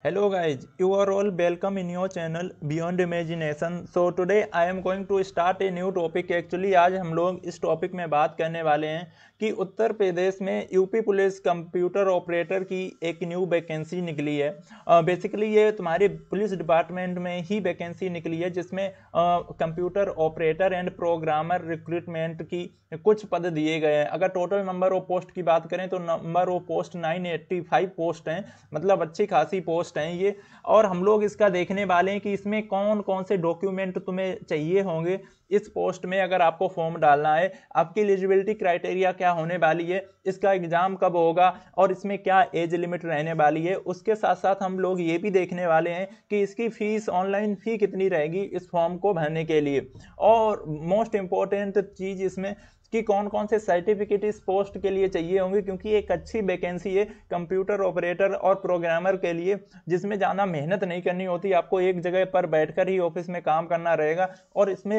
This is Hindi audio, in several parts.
Hello guys, you are all welcome in your channel Beyond Imagination. So today I am going to start a new topic. Actually आज हम लोग इस टॉपिक में बात करने वाले हैं कि उत्तर प्रदेश में यूपी पुलिस कंप्यूटर ऑपरेटर की एक न्यू वैकेंसी निकली है। बेसिकली ये तुम्हारे पुलिस डिपार्टमेंट में ही वैकेंसी निकली है जिसमें computer operator and programmer recruitment की कुछ पद दिए गए हैं। अगर टोटल नंबर ऑफ पोस्ट की बात करें तो नंबर ऑफ पोस्ट 985 पोस्ट हैं, मतलब अच्छी खासी पोस्ट हैं ये। और हम लोग इसका देखने वाले हैं कि इसमें कौन कौन से डॉक्यूमेंट तुम्हें चाहिए होंगे इस पोस्ट में अगर आपको फॉर्म डालना है, आपकी एलिजिबिलिटी क्राइटेरिया क्या होने वाली है, इसका एग्जाम कब होगा और इसमें क्या एज लिमिट रहने वाली है। उसके साथ साथ हम लोग ये भी देखने वाले हैं कि इसकी फीस, ऑनलाइन फी कितनी रहेगी इस फॉर्म को भरने के लिए। और मोस्ट इंपॉर्टेंट चीज इसमें कि कौन कौन से सर्टिफिकेट इस पोस्ट के लिए चाहिए होंगे, क्योंकि एक अच्छी वैकेंसी है कंप्यूटर ऑपरेटर और प्रोग्रामर के लिए जिसमें ज़्यादा मेहनत नहीं करनी होती, आपको एक जगह पर बैठकर ही ऑफिस में काम करना रहेगा। और इसमें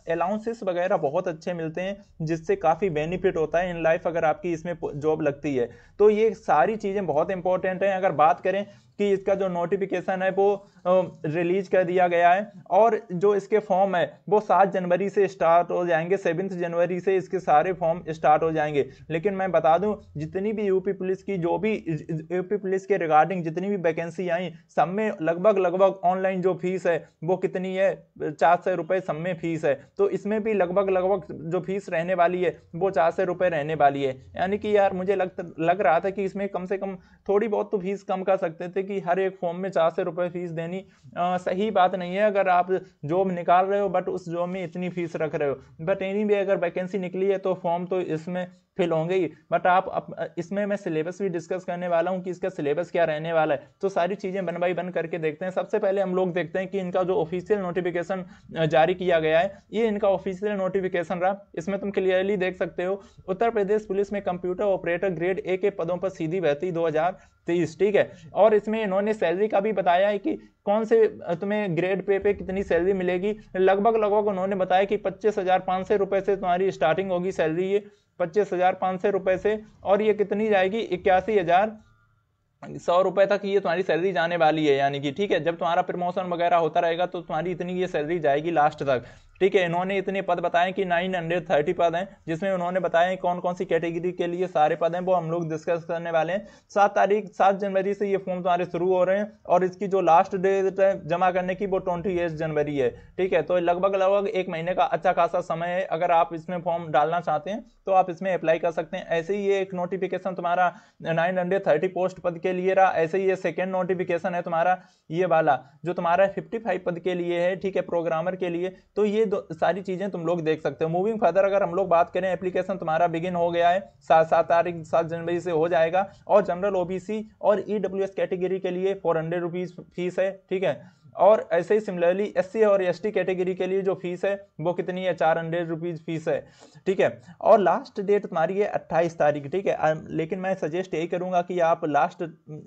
अलाउंसेस वगैरह बहुत अच्छे मिलते हैं जिससे काफ़ी बेनिफिट होता है इन लाइफ अगर आपकी इसमें जॉब लगती है। तो ये सारी चीज़ें बहुत इंपॉर्टेंट हैं। अगर बात करें कि इसका जो नोटिफिकेशन है वो रिलीज कर दिया गया है और जो इसके फॉर्म है वो 7 जनवरी से स्टार्ट हो जाएंगे, 7 जनवरी से इसके सारे फॉर्म स्टार्ट हो जाएंगे। लेकिन मैं बता दूं, जितनी भी यूपी पुलिस की यूपी पुलिस के रिगार्डिंग जितनी भी वैकेंसी आई, सब में लगभग ऑनलाइन जो फीस है वो कितनी है, 400 रुपये सब में फीस है। तो इसमें भी लगभग जो फीस रहने वाली है वो 400 रुपये रहने वाली है। यानी कि यार मुझे लग रहा था कि इसमें कम से कम थोड़ी बहुत तो फीस कम कर सकते थे कि हर एक फॉर्म में 400 रुपये फीस देनी सही बात नहीं है अगर आप जॉब निकाल रहे हो बट उस जॉब में इतनी फीस रख रहे हो। बट एनी वे अगर वैकेंसी निकली है तो फॉर्म तो इसमें फिल होंगे ही। बट आप इसमें मैं सिलेबस भी डिस्कस करने वाला हूं कि इसका सिलेबस क्या रहने वाला है, तो सारी चीजें वन बाई वन करके देखते हैं। सबसे पहले हम लोग देखते हैं कि इनका जो ऑफिशियल नोटिफिकेशन जारी किया गया है, ये इनका ऑफिशियल नोटिफिकेशन रहा। इसमें तुम क्लियरली देख सकते हो, उत्तर प्रदेश पुलिस में कंप्यूटर ऑपरेटर ग्रेड ए के पदों पर सीधी भर्ती 2023, ठीक है। और इसमें इन्होंने सैलरी का भी बताया है कि कौन से तुम्हें ग्रेड पे कितनी सैलरी मिलेगी। लगभग उन्होंने बताया कि 25,500 रुपए से तुम्हारी स्टार्टिंग होगी सैलरी, ये 25,500 रुपए से, और ये कितनी जाएगी 81,100 रुपए तक ये तुम्हारी सैलरी जाने वाली है। यानी कि ठीक है, जब तुम्हारा प्रमोशन वगैरह होता रहेगा तो तुम्हारी इतनी ये सैलरी जाएगी लास्ट तक, ठीक है। इन्होंने इतने पद बताए कि 930 पद हैं, जिसमें उन्होंने बताया कौन कौन सी कैटेगरी के लिए सारे पद हैं, वो हम लोग डिस्कस करने वाले हैं। 7 जनवरी से ये फॉर्म तुम्हारे शुरू हो रहे हैं और इसकी जो लास्ट डेट है जमा करने की वो 28 जनवरी है, ठीक है। तो लगभग एक महीने का अच्छा खासा समय है। अगर आप इसमें फॉर्म डालना चाहते हैं तो आप इसमें अप्लाई कर सकते हैं। ऐसे ही ये एक नोटिफिकेशन तुम्हारा 930 पोस्ट पद के लिए रहा। ऐसे ही ये सेकेंड नोटिफिकेशन है तुम्हारा ये वाला जो तुम्हारा 55 पद के लिए है, ठीक है, प्रोग्रामर के लिए। तो ये सारी चीजें तुम लोग देख सकते हो। मूविंग फर्दर अगर हम लोग बात करें, एप्लीकेशन तुम्हारा बिगिन हो गया है, 7 जनवरी से हो जाएगा। और जनरल ओबीसी और ईडब्ल्यूएस कैटेगरी के लिए 400 रुपीज फीस है, ठीक है। और ऐसे ही सिमिलरली एससी और एसटी कैटेगरी के लिए जो फीस है वो कितनी है, 400 रुपीज फीस है, ठीक है। और लास्ट डेट तुम्हारी है 28 तारीख, ठीक है। लेकिन मैं सजेस्ट यही करूंगा कि आप लास्ट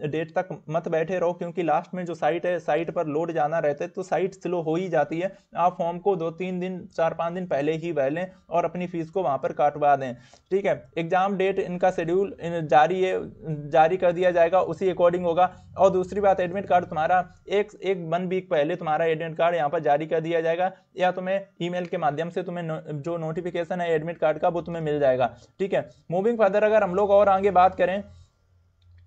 डेट तक मत बैठे रहो, क्योंकि लास्ट में जो साइट है, साइट पर लोड जाना रहता है तो साइट स्लो हो ही जाती है। आप फॉर्म को 2-3 दिन 4-5 दिन पहले ही भर लें और अपनी फीस को वहां पर काटवा दें, ठीक है। एग्जाम डेट इनका शेड्यूल जारी कर दिया जाएगा, उसी अकॉर्डिंग होगा। और दूसरी बात, एडमिट कार्ड तुम्हारा एक 1 वीक पहले तुम्हारा एडमिट कार्ड यहाँ पर जारी कर दिया जाएगा, या तुम्हें ईमेल के माध्यम से तुम्हें जो नोटिफिकेशन है एडमिट कार्ड का वो तुम्हें मिल जाएगा, ठीक है। मूविंग फर्दर अगर हम लोग और आगे बात करें,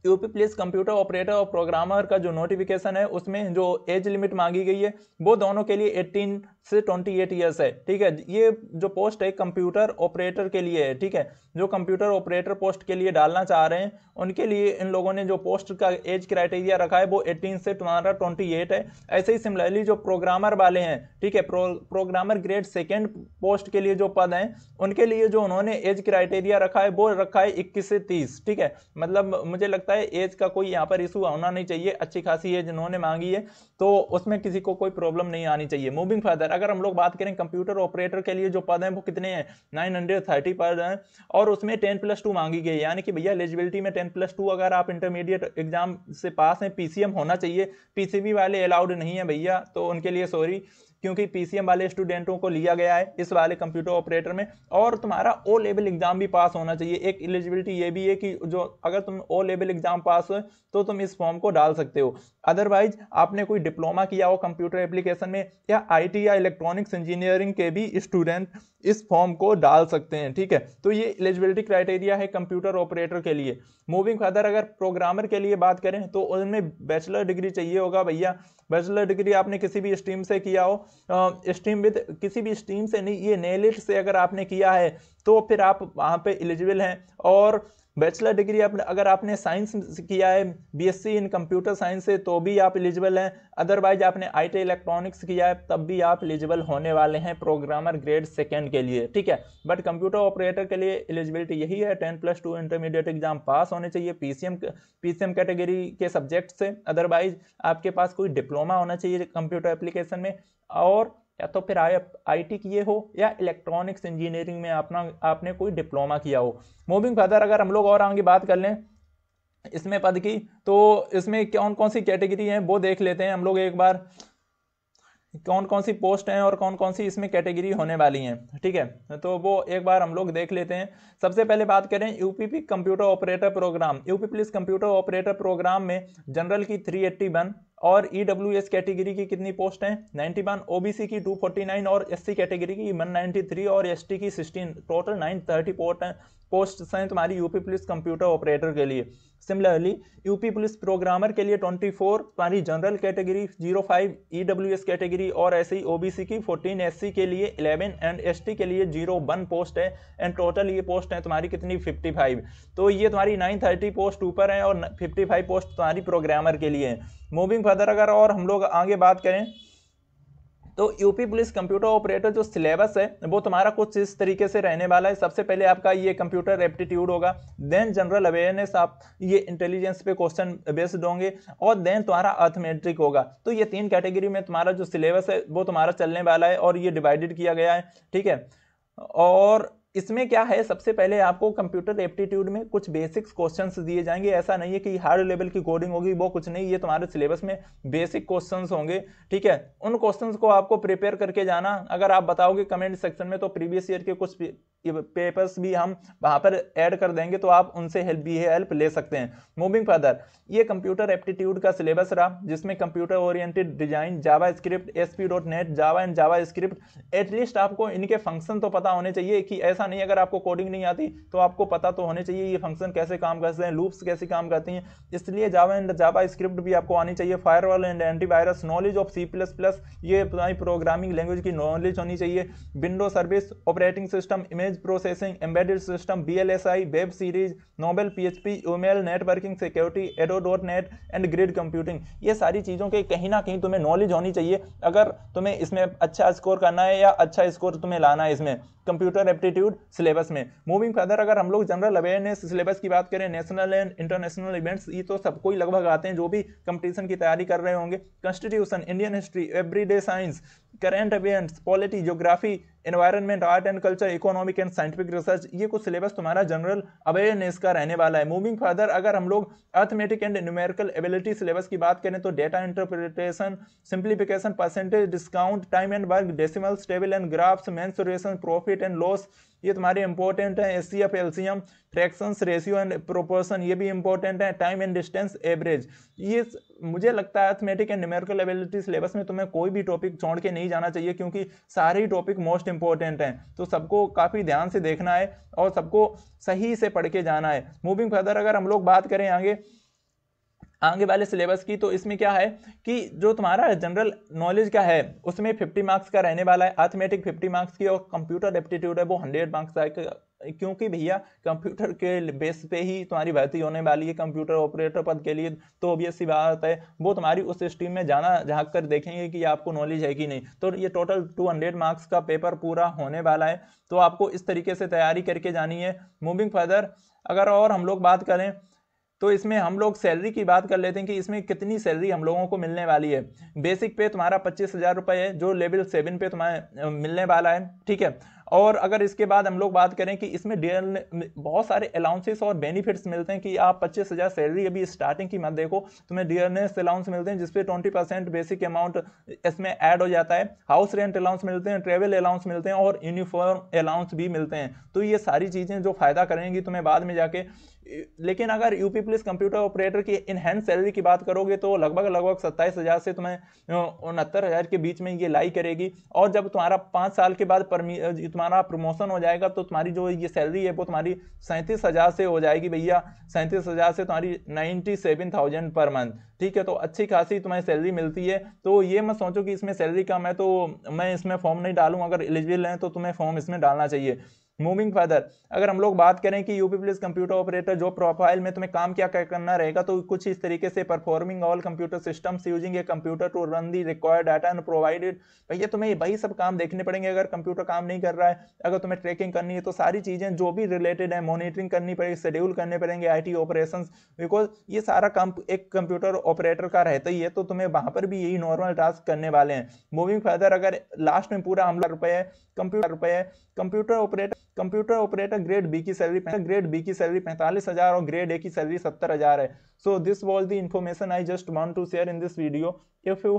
यूपी पुलिस कंप्यूटर ऑपरेटर और प्रोग्रामर का जो नोटिफिकेशन है उसमें जो एज लिमिट मांगी गई है वो दोनों के लिए 18 से 28 ईयर्स है, ठीक है। ये जो पोस्ट है कंप्यूटर ऑपरेटर के लिए है, ठीक है। जो कंप्यूटर ऑपरेटर पोस्ट के लिए डालना चाह रहे हैं उनके लिए इन लोगों ने जो पोस्ट का एज क्राइटेरिया रखा है वो 18 से तुम्हारा 28 है। ऐसे ही सिमिलरली जो प्रोग्रामर वाले हैं, ठीक है, प्रोग्रामर ग्रेड सेकेंड पोस्ट के लिए जो पद हैं उनके लिए जो उन्होंने एज क्राइटेरिया रखा है वो रखा है 21 से 30, ठीक है। मतलब मुझे लगता है एज का कोई यहाँ पर इशू होना नहीं चाहिए, अच्छी खासी एज इन्होंने मांगी है तो उसमें किसी को कोई प्रॉब्लम नहीं आनी चाहिए। मूविंग फर्दर अगर हम लोग बात करें, कंप्यूटर ऑपरेटर के लिए जो पद हैं वो कितने हैं, 930 पद हैं और उसमें 10+2 मांगी गई है। यानी कि भैया एलिजिबिलिटी में 10+2 अगर आप इंटरमीडिएट एग्जाम से पास हैं, पीसीएम होना चाहिए। पीसीबी वाले अलाउड नहीं है भैया, तो उनके लिए सॉरी, क्योंकि पीसीएम वाले स्टूडेंटों को लिया गया है इस वाले कंप्यूटर ऑपरेटर में। और तुम्हारा ओ लेवल एग्जाम भी पास होना चाहिए। एक एलिजिबिलिटी ये भी है कि जो अगर तुम ओ लेवल एग्जाम पास हो तो तुम इस फॉर्म को डाल सकते हो। अदरवाइज आपने कोई डिप्लोमा किया हो कंप्यूटर एप्लीकेशन में या आईटी या इलेक्ट्रॉनिक्स इंजीनियरिंग के भी स्टूडेंट इस फॉर्म को डाल सकते हैं, ठीक है। तो ये एलिजिबिलिटी क्राइटेरिया है कंप्यूटर ऑपरेटर के लिए। मूविंग फर्दर अगर प्रोग्रामर के लिए बात करें तो उनमें बैचलर डिग्री चाहिए होगा भैया। बैचलर डिग्री आपने किसी भी स्ट्रीम से किया हो, स्ट्रीम विद किसी भी स्ट्रीम से नहीं, ये नेलिट से अगर आपने किया है तो फिर आप वहाँ पे एलिजिबल हैं। और बैचलर डिग्री अगर आपने साइंस किया है, बीएससी इन कंप्यूटर साइंस से, तो भी आप एलिजिबल हैं। अदरवाइज आपने आईटी इलेक्ट्रॉनिक्स किया है तब भी आप एलिजिबल होने वाले हैं प्रोग्रामर ग्रेड 2 के लिए, ठीक है। बट कंप्यूटर ऑपरेटर के लिए एलिजिबिलिटी यही है 10+2 इंटरमीडिएट एग्जाम पास होने चाहिए पीसीएम कैटेगरी के सब्जेक्ट से। अदरवाइज आपके पास कोई डिप्लोमा होना चाहिए कंप्यूटर एप्लीकेशन में, और या तो फिर आईटी किए हो या इलेक्ट्रॉनिक्स इंजीनियरिंग में आपने कोई डिप्लोमा किया हो। मूविंग फर्दर अगर हम लोग और आगे बात कर लें इसमें पद की, तो इसमें कौन कौन सी कैटेगरी हैं वो देख लेते हैं हम लोग एक बार, कौन कौन सी पोस्ट हैं और कौन कौन सी इसमें कैटेगरी होने वाली हैं, ठीक है। तो वो एक बार हम लोग देख लेते हैं। सबसे पहले बात करें UPP computer operator program. UP police computer operator program में जनरल की 381 और ईडब्ल्यूएस कैटेगरी की कितनी पोस्ट हैं 91, ओबीसी की 249 और एससी कैटेगरी की 193 और एसटी की 16, टोटल 930 पोस्ट हैं तुम्हारी यूपी पुलिस कंप्यूटर ऑपरेटर के लिए। सिमिलरली यूपी पुलिस प्रोग्रामर के लिए 24 तुम्हारी जनरल कैटेगरी, 05 ईडब्ल्यूएस कैटेगरी और ऐसे ही ओबीसी की 14, एससी के लिए 11 एंड एसटी के लिए 01 पोस्ट है। एंड टोटल ये पोस्ट है तुम्हारी कितनी 55। तो ये तुम्हारी 930 पोस्ट ऊपर है और 55 पोस्ट तुम्हारी प्रोग्रामर के लिए है। मूविंग फर्दर अगर और हम लोग आगे बात करें तो यूपी पुलिस कंप्यूटर ऑपरेटर जो सिलेबस है वो तुम्हारा कुछ इस तरीके से रहने वाला है। सबसे पहले आपका ये कंप्यूटर एप्टीट्यूड होगा, देन जनरल अवेयरनेस, आप ये इंटेलिजेंस पे क्वेश्चन बेस्ड होंगे, और देन तुम्हारा अर्थमेट्रिक होगा। तो ये 3 कैटेगरी में तुम्हारा जो सिलेबस है वो तुम्हारा चलने वाला है और ये डिवाइडेड किया गया है, ठीक है। और इसमें क्या है, सबसे पहले आपको कंप्यूटर एप्टीट्यूड में कुछ बेसिक्स क्वेश्चंस दिए जाएंगे। ऐसा नहीं है कि हार्ड लेवल की कोडिंग होगी, वो कुछ नहीं, ये तुम्हारे सिलेबस में बेसिक क्वेश्चंस होंगे, ठीक है। उन क्वेश्चंस को आपको प्रिपेयर करके जाना। अगर आप बताओगे कमेंट सेक्शन में तो प्रीवियस ईयर के कुछ पेपर्स भी हम वहां पर ऐड कर देंगे, तो आप उनसे हेल्प ले सकते हैं। मूविंग फर्दर, ये कंप्यूटर एप्टीट्यूड का सिलेबस रहा जिसमें computer oriented design, Java script, ASP.NET, Java and Java script. At least आपको इनके फंक्शन तो पता होने चाहिए, कि ऐसा नहीं अगर आपको कोडिंग नहीं आती तो आपको पता तो होने चाहिए ये फंक्शन कैसे काम करते हैं, लूप्स कैसे काम करती हैं। इसलिए जावा एंड जावा स्क्रिप्ट भी आपको आनी चाहिए। Firewall and antivirus, knowledge of C++, ये प्रोग्रामिंग लैंग्वेज की नॉलेज होनी चाहिए। Window service, operating system, image processing, embedded system, VLSI, web series, नोबल, PHP, ईमेल, नेटवर्किंग, सिक्योरिटी, एडो.NET एंड ग्रिड कंप्यूटिंग, ये सारी चीज़ों के कहीं ना कहीं तुम्हें नॉलेज होनी चाहिए अगर तुम्हें इसमें अच्छा स्कोर करना है या अच्छा स्कोर तुम्हें लाना है इसमें कंप्यूटर एप्टीट्यूड सिलेबस में। मूविंग फर्दर अगर हम लोग जनरल अवेयरनेस सिलेबस की बात करें, नेशनल एंड इंटरनेशनल इवेंट्स, ये तो सबको ही लगभग आते हैं जो भी कंपटीशन की तैयारी कर रहे होंगे। Constitution, Indian history, everyday science, current affairs, polity, geography, environment, art and culture, economic and scientific research, ये कुछ सिलेबस तुम्हारा जनरल अवेयरनेस का रहने वाला है। मूविंग फर्दर अगर हम लोग arithmetic and numerical ability syllabus की बात करें तो data interpretation, simplification, percentage, discount, time and work, decimals, table and graphs, mensuration, profit and loss, ये तुम्हारे इंपॉर्टेंट है। HCF, LCM, fractions, ratio and proportion, ये भी इंपॉर्टेंट है। टाइम एंड डिस्टेंस, एवरेज, ये मुझे लगता है arithmetic and numerical ability syllabus में तुम्हें कोई भी टॉपिक छोड़ के नहीं जाना चाहिए, क्योंकि सारे ही टॉपिक मोस्ट इंपॉर्टेंट हैं। तो सबको काफ़ी ध्यान से देखना है और सबको सही से पढ़ के जाना है। मूविंग फर्दर अगर हम लोग बात करें आगे वाले सिलेबस की, तो इसमें क्या है कि जो तुम्हारा जनरल नॉलेज का है उसमें 50 मार्क्स का रहने वाला है, अर्थमेटिक 50 मार्क्स की, और कंप्यूटर एप्टीट्यूड है वो 100 मार्क्स का, क्योंकि भैया कंप्यूटर के बेस पे ही तुम्हारी भर्ती होने वाली है कंप्यूटर ऑपरेटर पद के लिए। तो ऑब्वियस सी बात है वो तुम्हारी उस स्ट्रीम में जाना झांक कर देखेंगे कि आपको नॉलेज है कि नहीं। तो ये टोटल 200 मार्क्स का पेपर पूरा होने वाला है, तो आपको इस तरीके से तैयारी करके जानी है। मूविंग फर्दर अगर और हम लोग बात करें तो इसमें हम लोग सैलरी की बात कर लेते हैं कि इसमें कितनी सैलरी हम लोगों को मिलने वाली है। बेसिक पे तुम्हारा 25,000 रुपये है जो लेवल 7 पे तुम्हें मिलने वाला है, ठीक है। और अगर इसके बाद हम लोग बात करें कि इसमें बहुत सारे अलाउंसेस और बेनिफिट्स मिलते हैं कि आप 25,000 सैलरी अभी स्टार्टिंग की मत देखो, तुम्हें डियरनेस अलाउंस मिलते हैं जिसपे 20% बेसिक अमाउंट इसमें ऐड हो जाता है, हाउस रेंट अलाउंस मिलते हैं, ट्रेवल अलाउंस मिलते हैं और यूनिफॉर्म अलाउंस भी मिलते हैं। तो ये सारी चीजें जो फायदा करेंगी तुम्हें बाद में जाके। लेकिन अगर यूपी पुलिस कंप्यूटर ऑपरेटर की इनहैंस सैलरी की बात करोगे तो लगभग 27,000 से तुम्हें 69,000 के बीच में ये लाई करेगी। और जब तुम्हारा 5 साल के बाद तुम्हारा प्रमोशन हो जाएगा तो तुम्हारी जो ये सैलरी है वो तुम्हारी 37,000 से हो जाएगी भैया, 37,000 से तुम्हारी 97,000 पर मंथ। ठीक है, तो अच्छी खासी तुम्हें सैलरी मिलती है। तो ये मत सोचो कि इसमें सैलरी कम है तो मैं इसमें फॉर्म नहीं डालूं, अगर एलिजिबल है तो तुम्हें फॉर्म इसमें डालना चाहिए। मूविंग फर्दर, अगर हम लोग बात करें कि UP police computer operator job profile में तुम्हें काम क्या क्या करना रहेगा, तो कुछ इस तरीके से performing all computer systems using a computer to run the required data and provided. भैया तुम्हें वही सब काम देखने पड़ेंगे। अगर कंप्यूटर काम नहीं कर रहा है, अगर तुम्हें ट्रैकिंग करनी है तो सारी चीजें जो भी रिलेटेड है मॉनिटरिंग करनी पड़ेगी, शेड्यूल करने पड़ेंगे IT ऑपरेशंस, बिकॉज ये सारा काम एक कंप्यूटर ऑपरेटर का रहता ही है। तो तुम्हें वहां पर भी यही नॉर्मल टास्क करने वाले हैं। मूविंग फर्दर, अगर लास्ट में पूरा हम लोग कंप्यूटर ऑपरेटर ग्रेड बी की सैलरी 45,000 और ग्रेड ए की सैलरी 70,000 है। So this was the information I just want to share in this video. If you